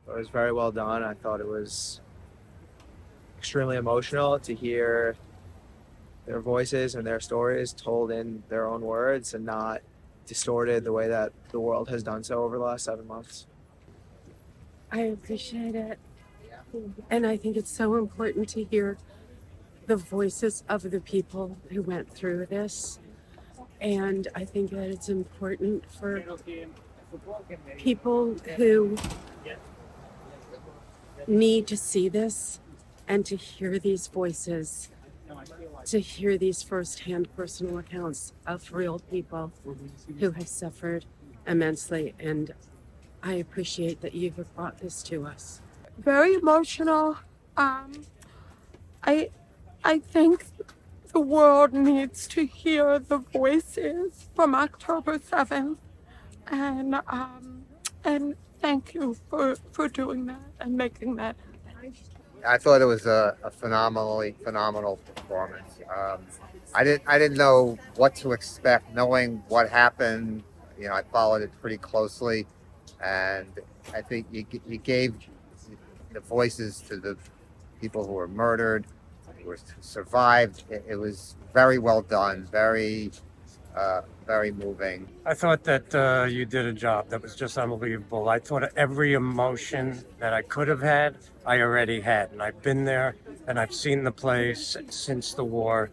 It was very well done. I thought it was extremely emotional to hear their voices and their stories told in their own words and not distorted the way that the world has done so over the last 7 months. I appreciate it. And I think it's so important to hear the voices of the people who went through this. And I think that it's important for people who need to see this and to hear these voices, to hear these firsthand personal accounts of real people who have suffered immensely. And I appreciate that you've brought this to us. Very emotional. I think the world needs to hear the voices from October 7th, and thank you for doing that and making that happen. I thought it was a phenomenal performance. I didn't know what to expect, knowing what happened. I followed it pretty closely, and I think you gave the voices to the people who were murdered, who survived. It was very well done, very moving. I thought that you did a job that was just unbelievable. I thought every emotion that I could have had, I already had. And I've been there and I've seen the place since the war.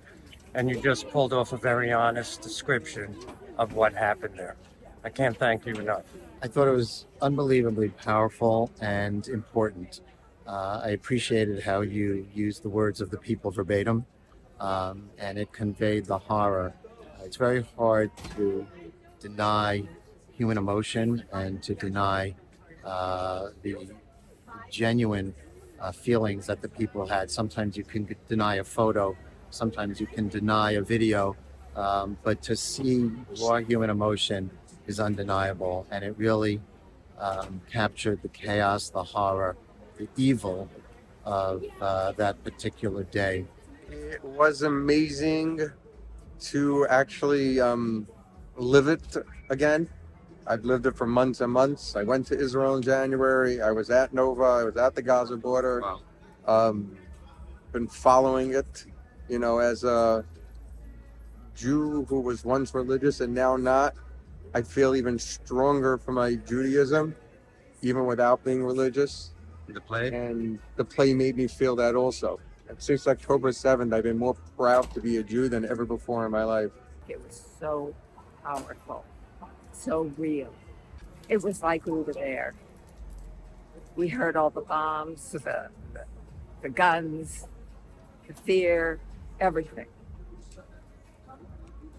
And you just pulled off a very honest description of what happened there. I can't thank you enough. I thought it was unbelievably powerful and important. I appreciated how you used the words of the people verbatim, and it conveyed the horror. It's very hard to deny human emotion and to deny the genuine feelings that the people had. Sometimes you can deny a photo, sometimes you can deny a video, but to see raw human emotion is undeniable, and it really captured the chaos, the horror, the evil of that particular day. It was amazing to actually live it again. I've lived it for months and months. I went to Israel in January. I was at Nova. I was at the Gaza border. Wow. Been following it, as a Jew who was once religious and now not. I feel even stronger for my Judaism, even without being religious. The play? And the play made me feel that also. And since October 7th, I've been more proud to be a Jew than ever before in my life. It was so powerful, so real. It was like we were there. We heard all the bombs, the guns, the fear, everything.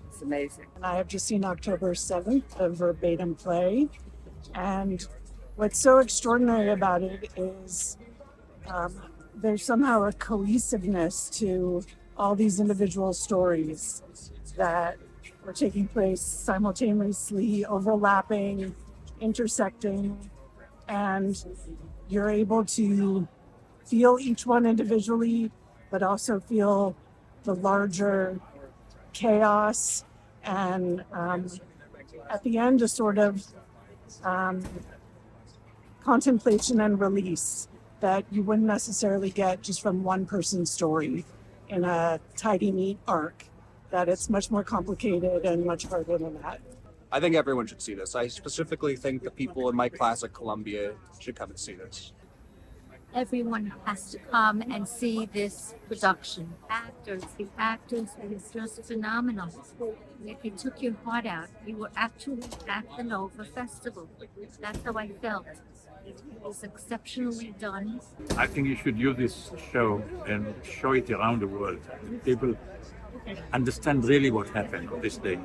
It's amazing. And I have just seen October 7th, a verbatim play. And what's so extraordinary about it is there's somehow a cohesiveness to all these individual stories that were taking place simultaneously, overlapping, intersecting, and you're able to feel each one individually, but also feel the larger chaos, and at the end, a sort of contemplation and release that you wouldn't necessarily get just from one person's story in a tidy, neat arc, that it's much more complicated and much harder than that. I think everyone should see this. I specifically think the people in my class at Columbia should come and see this. Everyone has to come and see this production. The actors were just phenomenal. It took your heart out. You were actually at the Nova Festival. That's how I felt. It was exceptionally done. I think you should use this show and show it around the world. People understand really what happened on this day.